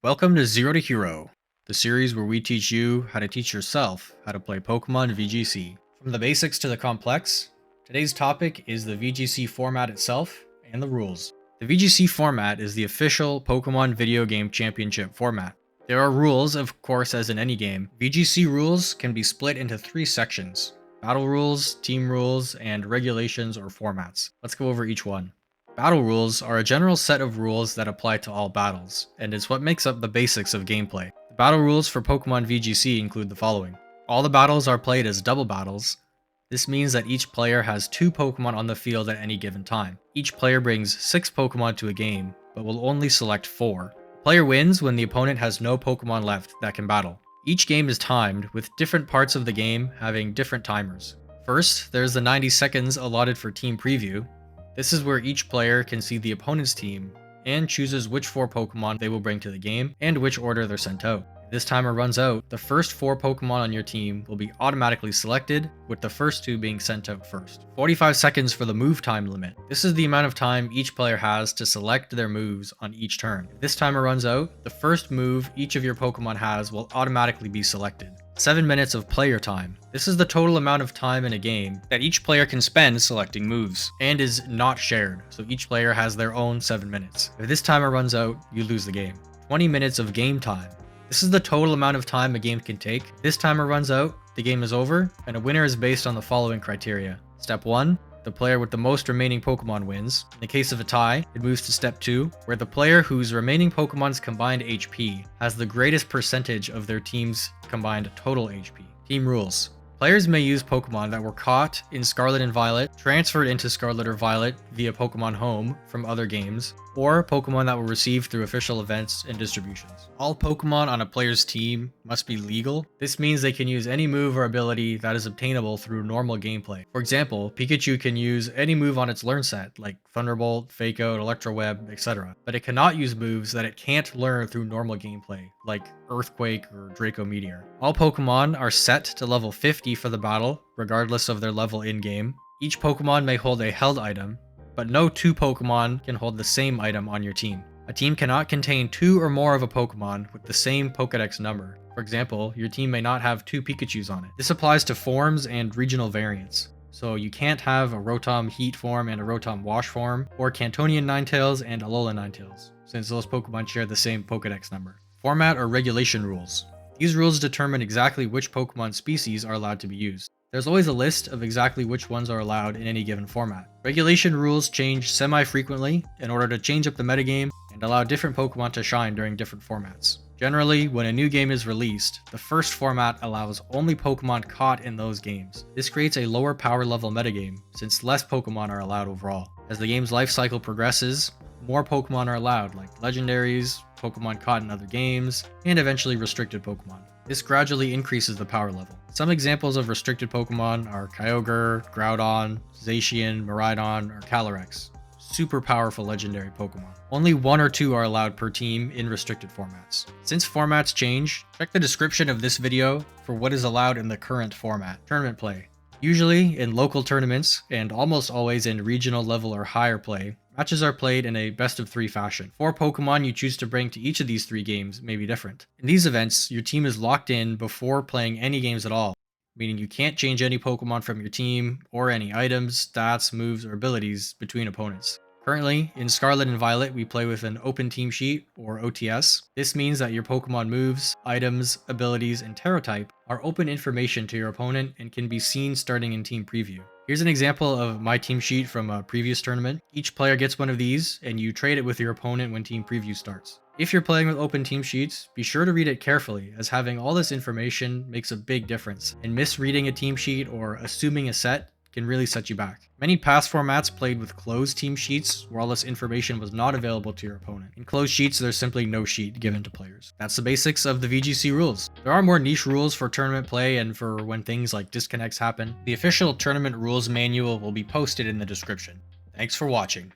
Welcome to Zero to Hero, the series where we teach you how to teach yourself how to play Pokemon VGC. From the basics to the complex, today's topic is the VGC format itself and the rules. The VGC format is the official Pokemon video game championship format. There are rules, of course, as in any game. VGC rules can be split into three sections: battle rules, team rules, and regulations or formats. Let's go over each one. Battle rules are a general set of rules that apply to all battles, and is what makes up the basics of gameplay. The battle rules for Pokemon VGC include the following. All the battles are played as double battles. This means that each player has 2 Pokemon on the field at any given time. Each player brings 6 Pokemon to a game, but will only select 4. The player wins when the opponent has no Pokemon left that can battle. Each game is timed, with different parts of the game having different timers. First, there's the 90 seconds allotted for team preview. This is where each player can see the opponent's team and chooses which 4 Pokemon they will bring to the game and which order they're sent out. If this timer runs out, the first 4 Pokemon on your team will be automatically selected, with the first 2 being sent out first. 45 seconds for the move time limit. This is the amount of time each player has to select their moves on each turn. If this timer runs out, the first move each of your Pokemon has will automatically be selected. 7 minutes of player time. This is the total amount of time in a game that each player can spend selecting moves, and is not shared, so each player has their own 7 minutes. If this timer runs out, you lose the game. 20 minutes of game time. This is the total amount of time a game can take. If this timer runs out, the game is over, and a winner is based on the following criteria. Step 1. The player with the most remaining Pokemon wins. In the case of a tie, it moves to Step 2, where the player whose remaining Pokemon's combined HP has the greatest percentage of their team's combined total HP. Team rules. Players may use Pokemon that were caught in Scarlet and Violet, transferred into Scarlet or Violet via Pokemon Home from other games, or Pokemon that were received through official events and distributions. All Pokemon on a player's team must be legal. This means they can use any move or ability that is obtainable through normal gameplay. For example, Pikachu can use any move on its learn set, like Thunderbolt, Fake Out, Electro Web, etc. But it cannot use moves that it can't learn through normal gameplay, like Earthquake or Draco Meteor. All Pokemon are set to level 50 for the battle, regardless of their level in-game. Each Pokemon may hold a held item, but no 2 Pokemon can hold the same item on your team. A team cannot contain 2 or more of a Pokemon with the same Pokédex number. For example, your team may not have 2 Pikachus on it. This applies to forms and regional variants. So you can't have a Rotom Heat form and a Rotom Wash form, or Cantonian Ninetales and Alola Ninetales, since those Pokemon share the same Pokédex number. Format or regulation rules. These rules determine exactly which Pokemon species are allowed to be used. There's always a list of exactly which ones are allowed in any given format. Regulation rules change semi-frequently in order to change up the metagame and allow different Pokemon to shine during different formats. Generally, when a new game is released, the first format allows only Pokemon caught in those games. This creates a lower power level metagame, since less Pokemon are allowed overall. As the game's life cycle progresses, more Pokemon are allowed, like legendaries, Pokemon caught in other games, and eventually restricted Pokemon. This gradually increases the power level. Some examples of restricted Pokemon are Kyogre, Groudon, Zacian, Miraidon, or Calyrex. Super powerful legendary Pokemon. Only 1 or 2 are allowed per team in restricted formats. Since formats change, check the description of this video for what is allowed in the current format. Tournament play. Usually in local tournaments, and almost always in regional level or higher play, matches are played in a best of 3 fashion. 4 Pokemon you choose to bring to each of these 3 games may be different. In these events, your team is locked in before playing any games at all, meaning you can't change any Pokemon from your team, or any items, stats, moves, or abilities between opponents. Currently, in Scarlet and Violet, we play with an open team sheet, or OTS. This means that your Pokemon moves, items, abilities, and Terra type are open information to your opponent and can be seen starting in team preview. Here's an example of my team sheet from a previous tournament. Each player gets one of these, and you trade it with your opponent when team preview starts. If you're playing with open team sheets, be sure to read it carefully, as having all this information makes a big difference, and misreading a team sheet or assuming a set can really set you back. Many past formats played with closed team sheets where all this information was not available to your opponent. In closed sheets, there's simply no sheet given to players. That's the basics of the VGC rules. There are more niche rules for tournament play and for when things like disconnects happen. The official tournament rules manual will be posted in the description. Thanks for watching.